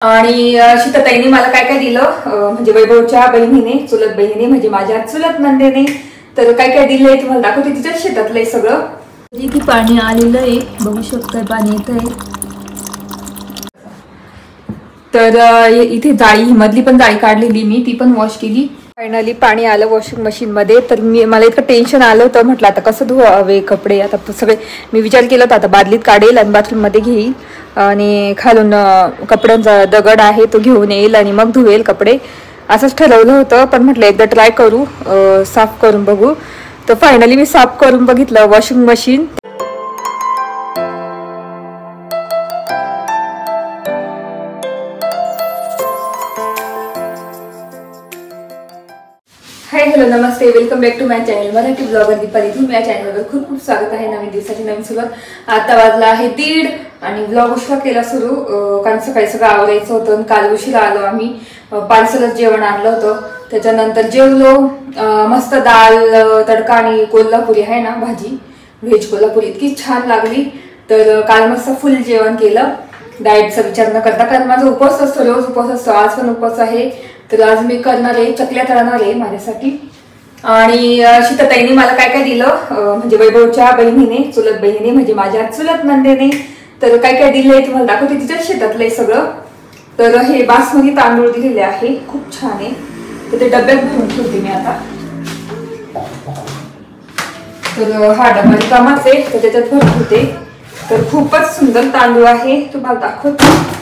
आणि शीताताईंनी मला काय काय दिलं म्हणजे वैभवच्या बहिणीने, चुलत बहिणीने, म्हणजे माझ्या चुलत नंदेने तर काय काय दिलंय तुम्हाला दाखवते. तिच्या शेतातलंय सगळं. इथे पाणी आलेलं आहे, बघू शकता पाणी येतंय. तर इथे जाळी, ही मधली पण जाळी काढलेली मी, ती पण वॉश केली. फायनली पाणी आलं वॉशिंग मशीन मध्ये. तर मला इतकं टेन्शन आलं होतं, म्हटलं आता कसं धुवावे कपडे. आता सगळे मी विचार केला होता आता बादलीत काढेल आणि बाथरूम मध्ये घेईल आणि खालून कपड्यांचा दगड आहे तो घेऊन येईल आणि मग धुवेल कपडे, असंच ठरवलं होतं. पण म्हटलं एकदा ट्राय करू, साफ करून बघू. तर फायनली मी साफ करून बघितलं वॉशिंग मशीन. हाय हॅलो नमस्ते, welcome back to my channel Marathi blogger Deepali. तुम्ही या चॅनलवर खूप खूप स्वागत आहे. नवीन दिवसाची नवीन सुरुवात. आता वाजला आहे 1:30 आणि ब्लॉग उशिरा केला सुरू, कारण सकाळी सगळं आवरायचं होतं. काल उशिरा आलो आम्ही, पार्सलच जेवण आणलं होतं. त्याच्यानंतर जेवलो, मस्त दाल तडका आणि कोल्हापुरी आहे ना भाजी, व्हेज कोल्हापुरी इतकी छान लागली. तर काल मस्त फुल जेवण केलं, डाएटचा विचार न करता, कारण माझा उपवास असतो, रोज उपवास असतो. आज पण उपवास आहे. तर आज मी करणार आहे, चकल्या तळणार आहे माझ्यासाठी. आणि शीताताईंनी मला काय काय दिलं म्हणजे वैभवच्या बहिणीने, चुलत बहिणीने, म्हणजे माझ्या चुलत नंदेने तर काय काय दिलंय तुम्हाला दाखवते. तिच्या शेतातलंय सगळं. तर हे बासमती तांदूळ दिलेले आहे, खूप छान आहे. तर ते डब्यात भरून ठेवते मी आता. तर हा डबा रिकामाच आहे, तर त्याच्यात भरून ठेवते. तर खूपच सुंदर तांदूळ आहे, तुम्हाला दाखवते.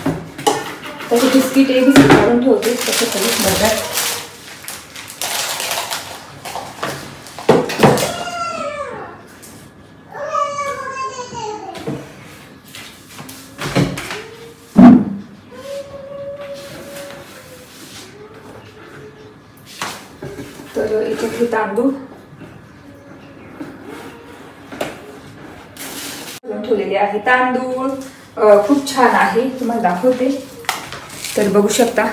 त्याचे बिस्किट आहे, बिस्किट काढून ठेवते तसं तरी डब्यात. तर याच्यात हे तांदूळ ठेवलेले आहे. तांदूळ खूप छान आहे, तुम्हाला दाखवते. तर बघू शकता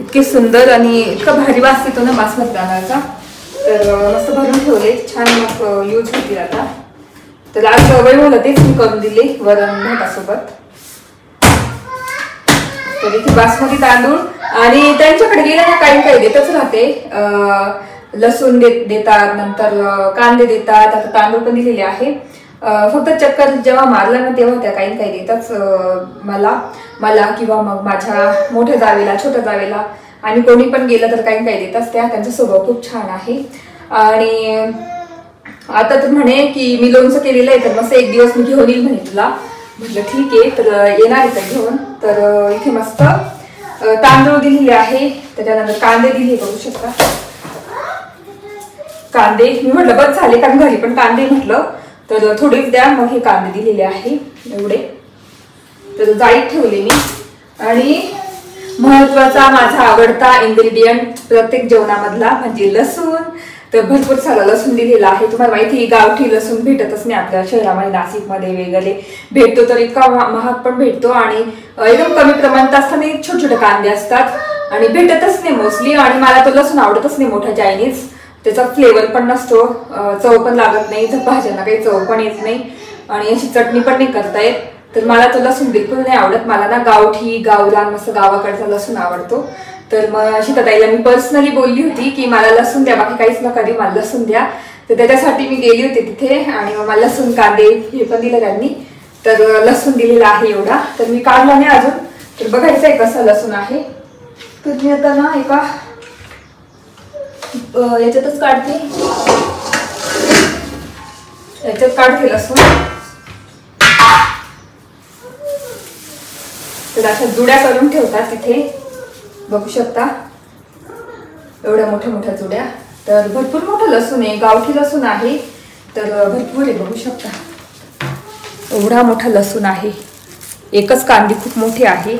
इतके सुंदर आणि इतका भारी वास येतो ना बासमती तांदळाचा. तर मस्त भरून ठेवले, छान मग यूज होतील आता. तर आज वैभवला तेच मी करून दिले वरण भातासोबत. तर इथे बासमती तांदूळ आणि त्यांच्याकडे गेलं ना काही काही देतच राहते, लसूण देतात, नंतर कांदे देतात, आता तांदूळ पण दिलेले आहे. फक्त चक्कर जेव्हा मारला ना तेव्हा त्या काही काही देतात मला किंवा मग माझ्या मोठ्या जावेला, छोट्या जावेला, आणि कोणी पण गेलं तर काही काही देतात त्या. त्यांचा स्वभाव खूप छान आहे. आणि आता तर म्हणे की मी लोणचं केलेलं आहे, तर मस्त एक दिवस मी घेऊन येईल म्हणे तुला. म्हटलं ठीक आहे, तर येणार आहे तर घेऊन. तर इथे मस्त तांदूळ दिलेले आहे, त्याच्यानंतर कांदे दिले, बघू शकता कांदे. मी म्हटलं बस झाले, कारण घरी पण कांदे म्हटलं तर थोडेच द्या, मग हे कांदे दिलेले आहे एवढे. तर जाळीत ठेवले मी. आणि महत्वाचा माझा आवडता इन्ग्रेडियंट प्रत्येक जेवणामधला म्हणजे लसूण. तर भरपूर सारा लसूण दिलेला आहे. तुम्हाला माहिती गावठी लसूण भेटतच नाही आपल्या शहरामध्ये, नाशिकमध्ये वगैरे भेटतो तर इतका महाग पण भेटतो आणि एकदम कमी प्रमाणात असताना छोटे छोटे कांदे असतात आणि भेटतच नाही मोस्टली. आणि मला तो लसूण आवडतच नाही मोठा चायनीज, त्याचा फ्लेवर पण नसतो, चव पण लागत नाही, भाज्यांना काही चव पण येत नाही आणि अशी चटणी पण नाही करता येत. तर मला तो लसूण बिलकुल नाही आवडत. मला ना गावठी गावरान मस्त गावाकडचा लसूण आवडतो. तर मग शीताताईला मी पर्सनली बोलली होती की मला लसूण द्या, बाकी काहीच नका देऊ, मला लसूण द्या. तर त्याच्यासाठी मी गेली होती तिथे आणि मग मला लसूण कांदे हे पण दिलं त्यांनी. तर लसूण दिलेला आहे एवढा, तर मी काढला नाही अजून. तर बघायचं आहे कसं लसूण आहे. तर मी आता ना एका याच्यातच काढते, याच्यात काढते लसूण. तर अशा जुड्या करून ठेवतात तिथे, बघू शकता एवढ्या मोठ्या मोठ्या जुड्या. तर भरपूर मोठं लसूण आहे, गावठी लसूण आहे, तर भरपूर आहे, बघू शकता एवढा मोठा लसूण आहे. एकच कांदी खूप मोठी आहे.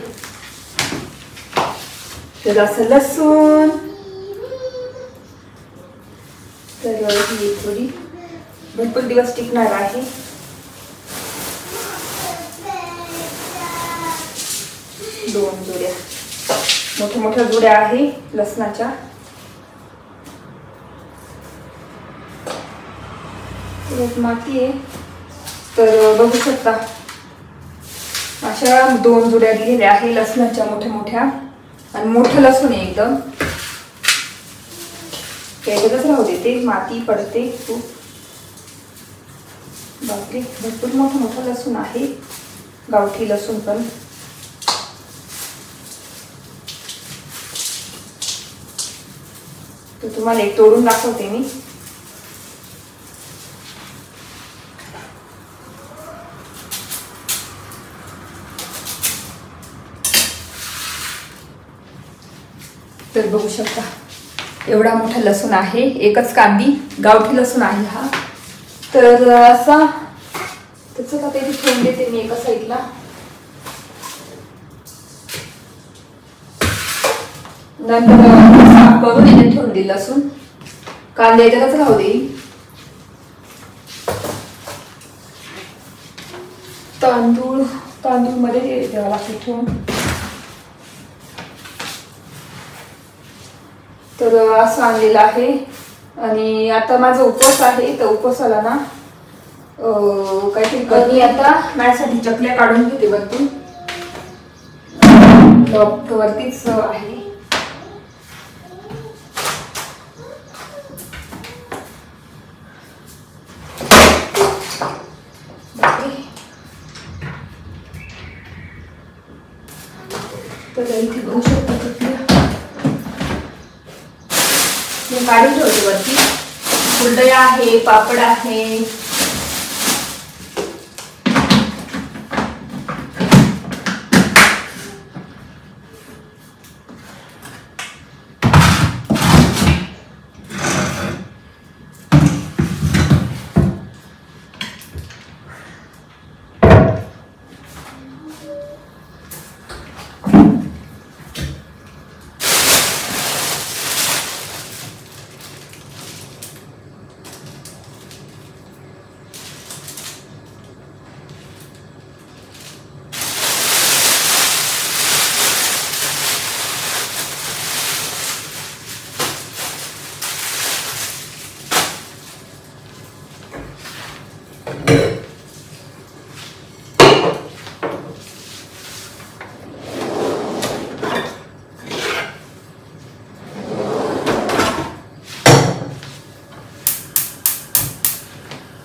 तर असं लसूण. तर ही थोडी भरपूर दिवस टिकणार आहे. दोन जुड्या, मोठ्या मोठ्या जुड्या आहे लसणाच्या. माती आहे, तर बघू शकता अशा 2 जुड्या दिलेल्या आहे लसणाच्या मोठ्या मोठ्या आणि मोठं लसूण आहे एकदम. त्याच्यातच राहू देते, माती पडते खूप. बापरे भरपूर मोठं मोठं लसूण आहे, गावठी लसूण पण. तर तुम्हाला एक तोडून दाखवते मी. तर बघू शकता एवढा मोठा लसूण आहे, एकच कांदी, गावठी लसूण आहे हा. तर असा त्याचं का ते ठेवून देते मी एका साईडला. नंतर साफ करून याच्यात ठेवून दिलं लसूण, कांदा याच्यातच राहू देईल. तांदूळ मध्ये द्यावं लागते ठेवून. तर असं आणलेलं आहे. आणि आता माझा उपवास आहे, तर उपवासाला ना काहीतरी कधी आता माझ्यासाठी चकल्या काढून घेते वरतून. वरतीच आहे. तर इथे बघू शकता काढून ठेवते वरती. कुरडया आहे, पापड आहे.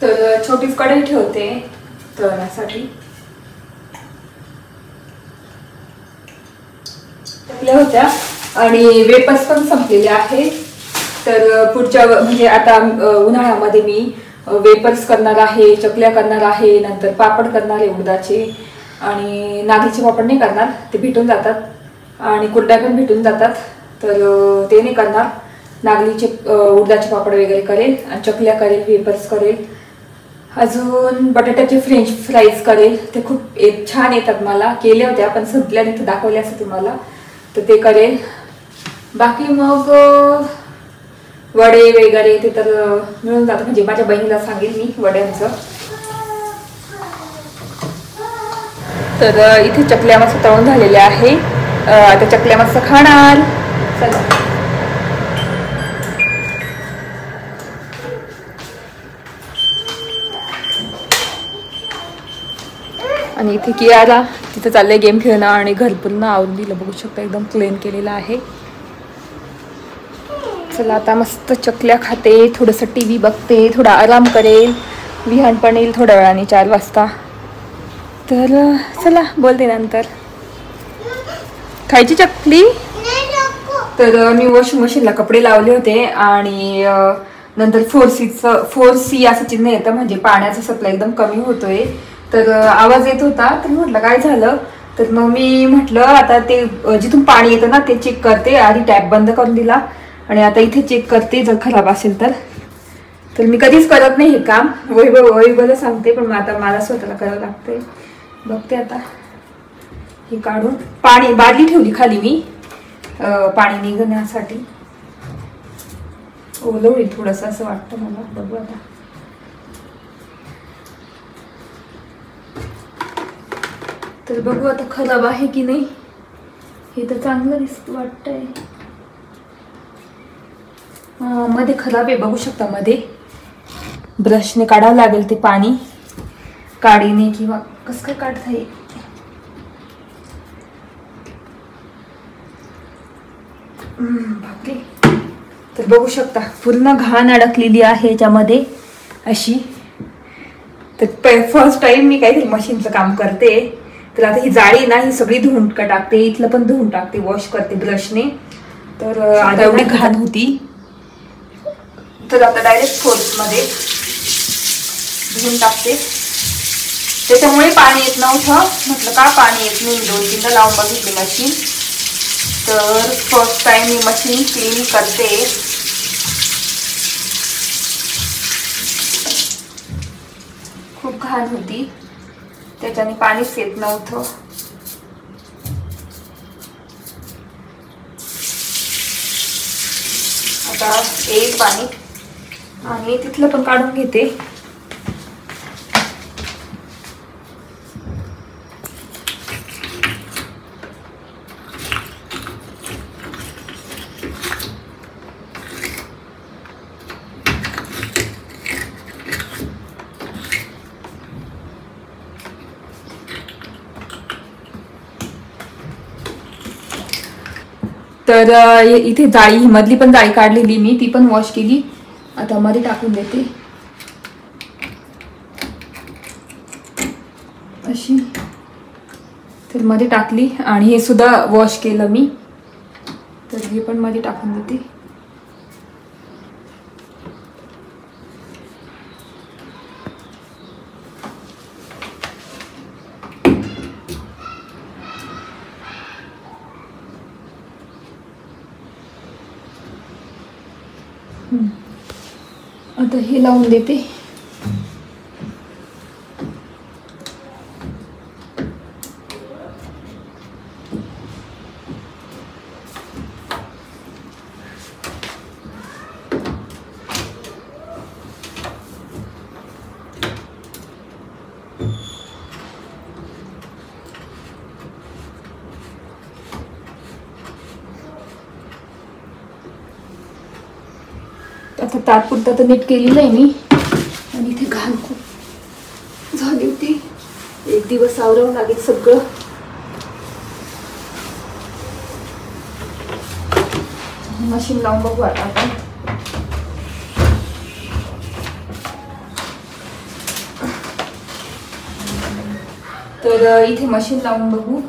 तर छोटी कढई ठेवते तळण्यासाठी. टाकल्या होत्या आणि वेपर्स पण संपलेले आहेत. तर पुढच्या म्हणजे आता उन्हाळ्यामध्ये मी वेपर्स करणार आहे, चकल्या करणार आहे, नंतर पापड करणार आहे उडदाचे. आणि नागलीचे पापड नाही करणार, ते भेटून जातात. आणि कुरड्या पण भेटून जातात, तर ते नाही करणार. नागलीचे उडदाचे पापड वगैरे करेल आणि चकल्या करेल, वेपर्स करेल. अजून बटाट्याचे फ्रेंच फ्राईज करेल. ते खूप छान येतात मला. केल्या होत्या पण संपल्या, तिथे दाखवल्या असं तुम्हाला, तर ते करेल. बाकी मग वडे वगैरे ते तर मिळून जातं. म्हणजे माझ्या बहिणीला सांगेल मी वड्यांचं. तर इथे चकल्या मस्त तळून झालेल्या आहे. आता चकल्या मस्त खाणार. चला. आणि इथे कियारा तिथे चाललंय गेम खेळणं आणि घर पूर्ण आवरून दिलं. बघू शकता एकदम क्लीन केलेलं आहे. चला आता मस्त चकल्या खाते, थोडंसं TV बघते, थोडा आराम करेल. विहान पण येईल थोड्या वेळाने 4 वाजता. तर चला बोलते नंतर. खायची चकली. तर मी वॉशिंग मशीनला कपडे लावले होते आणि नंतर 4C असं चिन्ह येतं, म्हणजे पाण्याचा सप्लाय एकदम कमी होतोय. तर आवाज येत होता, तर म्हटलं काय झालं. तर मग मी म्हटलं आता ते जिथून पाणी येतं ना ते चेक करते. आधी टॅप बंद करून दिला आणि आता इथे चेक करते जर खराब असेल तर. तर मी कधीच करत नाही हे काम, वैभवला सांगते, पण आता मला स्वतःला करावं लागते. बघते आता हे काढून. पाणी बादली ठेवली खाली मी पाणी निघण्यासाठी. ओलं होईल थोडंसं असं वाटतं मला. बघू आता. तर बघू आता खराब आहे की नाही. हे तर चांगलं वाटतंय. मध्ये खराब आहे, बघू शकता. मध्ये ब्रशने काढावं लागेल ते पाणी, काडीने किंवा कसं काय काढता येईल. बापरे. तर बघू शकता पूर्ण घाण अडकलेली आहे याच्यामध्ये अशी. तर फर्स्ट टाइम मी काहीतरी मशीनचं काम करते. तर आता ही जाळी ना ही सगळी धुवून टाकते, इथलं पण धुवून टाकते, वॉश करते ब्रशने. तर आता एवढी घाण होती. तर आता डायरेक्ट फोर्समध्ये धुवून टाकते. त्याच्यामुळे पाणी येत नव्हतं. म्हटलं का पाणी येत नाही, 2-3दा लावून बघितली मशीन. तर फर्स्ट टाइम मी मशीन क्लीन करते. खूप घाण होती, त्याच्याने पाणीच येत नव्हतं. आता येईल पाणी आणि तिथलं पण काढून घेते. तर इथे जाळी, मधली पण जाळी काढलेली मी, ती पण वॉश केली. आता मध्ये टाकून देते अशी. तर मध्ये टाकली आणि हे सुद्धा वॉश केलं मी. तर हे पण मध्ये टाकून देते. आता हे लावून देते. आता तात्पुरता तर नीट केलेलं आहे मी. आणि इथे घाण खूप झाली होती. एक दिवस आवरावं लागेल सगळं. मशीन लावून बघू आता आपण. तर इथे मशीन लावून बघू.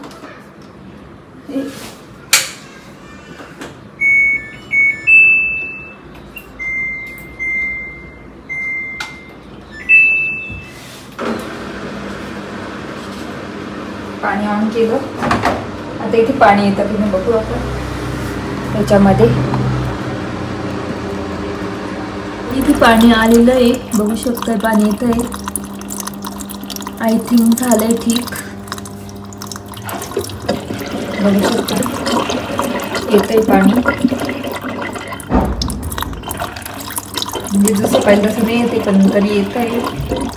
पाणी ऑन केलं. आता इथे पाणी येतं की नाही बघू आपण. त्याच्यामध्ये इथे पाणी आलेलं आहे, बघू शकता पाणी येत आहे. आय थिंक झालंय ठीक. बघू शकता येतंय पाणी. म्हणजे जसं पाहिजे तसं नाही येते, पण तरी येत आहे.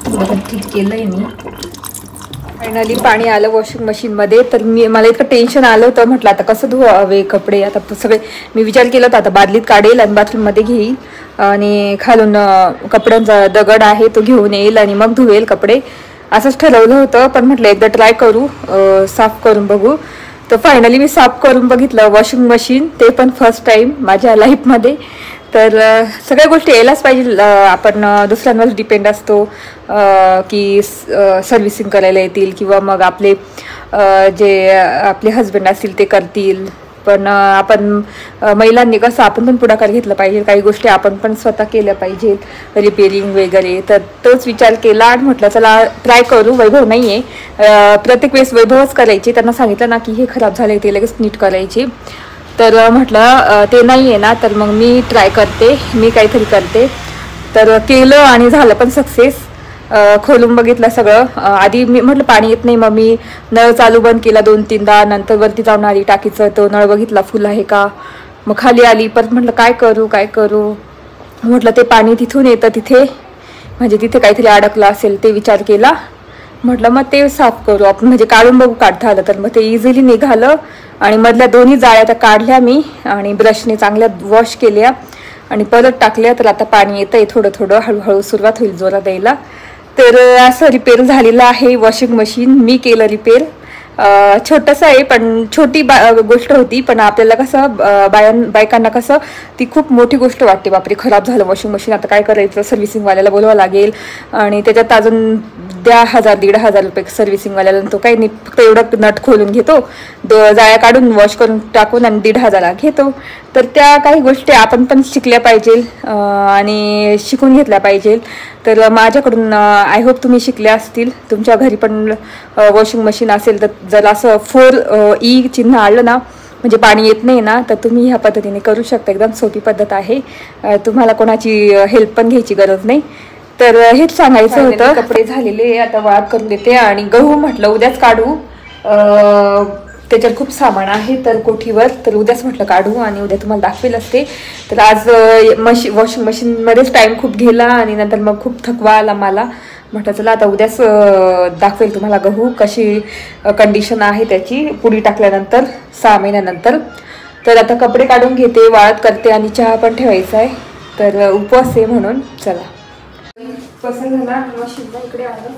थोडं ठीक केलंय मी. फायनली पाणी आलं वॉशिंग मशीनमध्ये. तर मला इतकं टेन्शन आलं होतं. म्हटलं आता कसं धुवावे कपडे. आता सगळे मी विचार केला होता आता बादलीत काढेल आणि बाथरूममध्ये घेईल आणि खालून कपड्यांचा दगड आहे तो घेऊन येईल आणि मग धुवेल कपडे, असंच ठरवलं होतं. पण म्हटलं एकदा ट्राय करू, साफ करून बघू. तर फायनली मी साफ करून बघितलं वॉशिंग मशीन, ते पण फर्स्ट टाइम माझ्या लाईफमध्ये. तर सगळ्या गोष्टी यायलाच पाहिजे. आपण दुसऱ्यांवर डिपेंड असतो की सर्व्हिसिंग करायला येतील किंवा मग आपले जे आपले हजबंड असतील ते करतील. पण आपण महिलांनी कसं आपण पण पुढाकार घेतला पाहिजे. काही गोष्टी आपण पण स्वतः केल्या पाहिजेत, रिपेरिंग वगैरे. तर तोच विचार केला आणि म्हटलं चला ट्राय करू. वैभव नाही आहे, प्रत्येक वेळेस वैभवच करायचे. त्यांना सांगितलं ना की हे खराब झाले ते लगेच नीट करायचे. तर म्हटलं ते नाही आहे ना, तर मग मी ट्राय करते, मी काहीतरी करते. तर केलं आणि झालं पण सक्सेस. खोलून बघितलं सगळं. आधी मी म्हटलं पाणी येत नाही, मग मी नळ चालू बंद केला 2-3दा. नंतर वरती जाऊन आली टाकीचं, तो नळ बघितला फुल आहे का. मग खाली आली परत, म्हटलं काय करू. म्हटलं ते पाणी तिथून येतं तिथे, म्हणजे तिथे काहीतरी अडकलं असेल ते विचार केला. म्हटलं मग ते साफ करू आपण, म्हणजे काढून बघू काढता आलं तर. मग ते इझिली निघालं आणि मधल्या दोन्ही जाळ्या त्या काढल्या मी आणि ब्रशने चांगल्या वॉश केल्या आणि परत टाकल्या. तर आता पाणी येतं आहे थोडं थोडं, हळूहळू सुरुवात होईल जोरात द्यायला. तर असं रिपेअर झालेलं आहे वॉशिंग मशीन. मी केलं रिपेअर. छोटंसं आहे पण छोटी गोष्ट होती, पण आपल्याला कसं बायकांना कसं ती खूप मोठी गोष्ट वाटते. बापरे खराब झालं वॉशिंग मशीन, आता काय करायचं, सर्व्हिसिंगवाल्याला बोलवावं लागेल आणि त्याच्यात अजून द्या 1000-1500 रुपये सर्व्हिसिंगवाल्याला. तो काही नाही, फक्त एवढं नट खोलून घेतो, जाळ्या काढून वॉश करून टाकून आणि 1500 घेतो. तर त्या काही गोष्टी आपण पण शिकल्या पाहिजे आणि शिकून घेतल्या पाहिजे. तर माझ्याकडून आय होप तुम्ही शिकल्या असतील. तुमच्या घरी पण वॉशिंग मशीन असेल तर जर असं 4E चिन्ह आलं ना, म्हणजे पाणी येत नाही ना, तर तुम्ही ह्या पद्धतीने करू शकता. एकदम सोपी पद्धत आहे, तुम्हाला कोणाची हेल्प पण घ्यायची गरज नाही. तर हेच सांगायचं होतं. कपडे झालेले आता वाळत करून देते आणि गहू म्हटलं उद्याच काढू, त्याच्यात खूप सामान आहे तर कोठीवर, तर उद्याच म्हटलं काढू आणि उद्या तुम्हाला दाखवेल असते. तर आज वॉशिंग मशीनमध्येच टाईम खूप गेला आणि नंतर मग खूप थकवा आला मला. म्हटलं चला आता उद्याच दाखवेल तुम्हाला गहू कशी कंडिशन आहे त्याची पुडी टाकल्यानंतर 6 महिन्यानंतर. तर आता कपडे काढून घेते, वाळत करते आणि चहा पण ठेवायचा आहे. तर उपवास आहे म्हणून चला. पसंत झाला मशीनला इकडे आलं.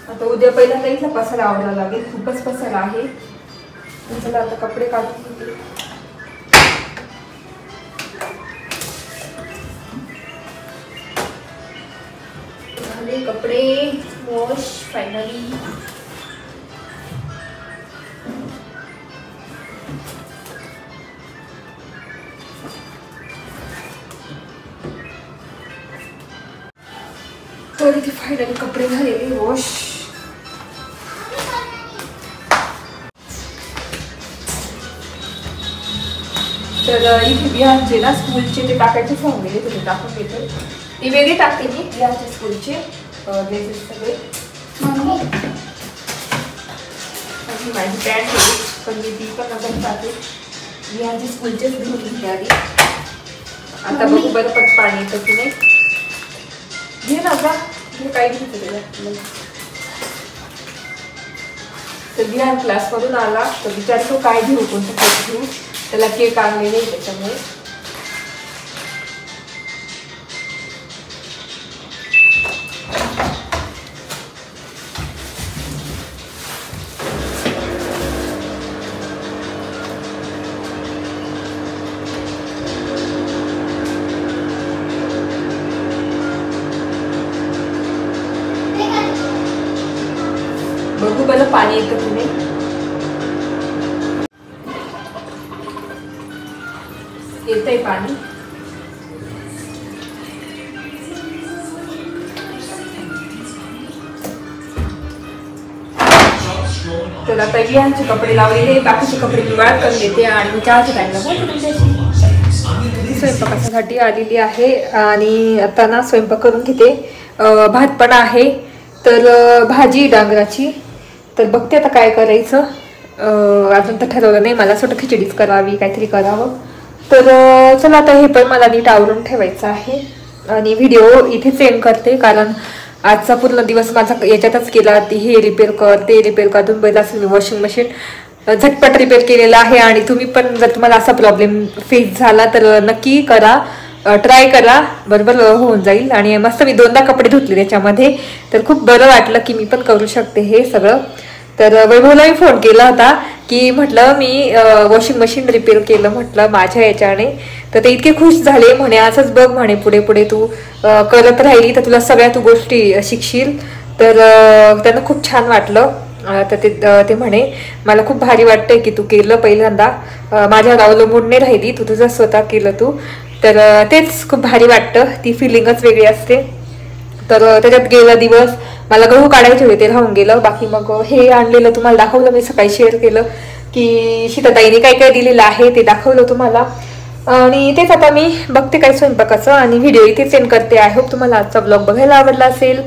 आता उद्या पहिल्यांदा इथला पसारा आवडायला लागेल, खूपच पसारा आहे. चला आता कपडे काढून घेते. झाले कपडे वॉश फायनली. तर इथे फायनली कपडे झालेले वॉश. तर इथे बिहारचे ना स्कूलचे ते टाकायचे फॉर्म गेले, तिथे टाकून घेते. ती वेगळी टाकते मी बिहारचे स्कूलचे ड्रेसेस सगळे. माझी पॅन्ट होती पण मी ती पण नंतर टाकते. बिहारचे स्कूलचेच घेऊन घेते आधी. आता बघू बरं पण पाणी येतं की नाही. घे ना का काय घ्यायचं त्याला. तर बिहार क्लासमधून आला तर विचारतो काय घेऊ, कोणतं केक घेऊ. त्याला केक आणलेले आहे त्याच्यामुळे. बघू बरं पाणी येतं की नाही. येतंय पाणी. तर आता बिहारचे कपडे लावलेले, बाकीचे कपडे मी वाळत करून देते आणि मी चहाच्या टाईमला बोलते तुमच्याशी. स्वयंपाकासाठी आलेली आहे आणि आता ना स्वयंपाक करून घेते. भात पण आहे, तर भाजी डांगराची. तर बघते आता काय करायचं, अजून तर ठरवलं नाही. मला असं खिचडीच करावी, काहीतरी करावं. तर चला आता हे पण मला नीट आवरून ठेवायचं आहे आणि व्हिडिओ इथेच एंड करते, कारण आजचा पूर्ण दिवस माझा याच्यातच केला. हे रिपेअर कर, ते रिपेअर कर. तुम्ही बघितलं असेल वॉशिंग मशीन झटपट रिपेअर केलेला आहे आणि तुम्ही पण जर तुम्हाला असा प्रॉब्लेम फेस झाला तर नक्की करा, ट्राय करा, बरोबर होऊन जाईल. आणि मस्त मी 2दा कपडे धुतले त्याच्यामध्ये, तर खूप बरं वाटलं की मी पण करू शकते हे सगळं. तर वैभवला मी फोन केला होता की म्हटलं मी वॉशिंग मशीन रिपेअर केलं म्हटलं माझ्या याच्याने. तर ते इतके खुश झाले, म्हणे असंच बघ म्हणे पुढे पुढे तू करत राहिली तर तुला सगळ्या तू गोष्टी शिकशील. तर त्यांना खूप छान वाटलं. तर ते म्हणे मला खूप भारी वाटतंय की तू केलं पहिल्यांदा, माझ्यावर अवलंबून नाही राहिली, तू तुझं स्वतः केलं तू. तर तेच खूप भारी वाटतं, ती फिलिंगच वेगळी असते. तर त्याच्यात गेला दिवस, मला गहू काढायचे होते, ते राहून गेलं. बाकी मग हे आणलेलं तुम्हाला दाखवलं, मी सकाळी शेअर केलं की शीताताईने काय काय दिलेलं आहे ते दाखवलं तुम्हाला. आणि तेच आता मी बघते काय स्वयंपाकाचं आणि व्हिडिओ इथे सेंड करते. आय होप तुम्हाला आजचा ब्लॉग बघायला आवडला असेल.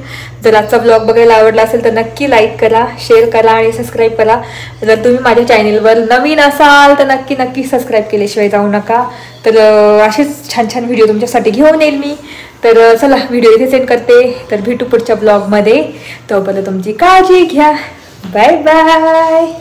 जर आजचा ब्लॉग बघायला आवडला असेल तर नक्की लाईक करा, शेअर करा आणि सबस्क्राईब करा. जर तुम्ही माझ्या चॅनेलवर नवीन असाल तर नक्की नक्की सबस्क्राईब केल्याशिवाय जाऊ नका. तर असेच छान छान व्हिडिओ तुमच्यासाठी घेऊन येईल मी. तर चला व्हिडिओ इथे सेंड करते. तर भेटू पुढच्या ब्लॉगमध्ये. तोपर्यंत तुमची काळजी घ्या. Bye bye.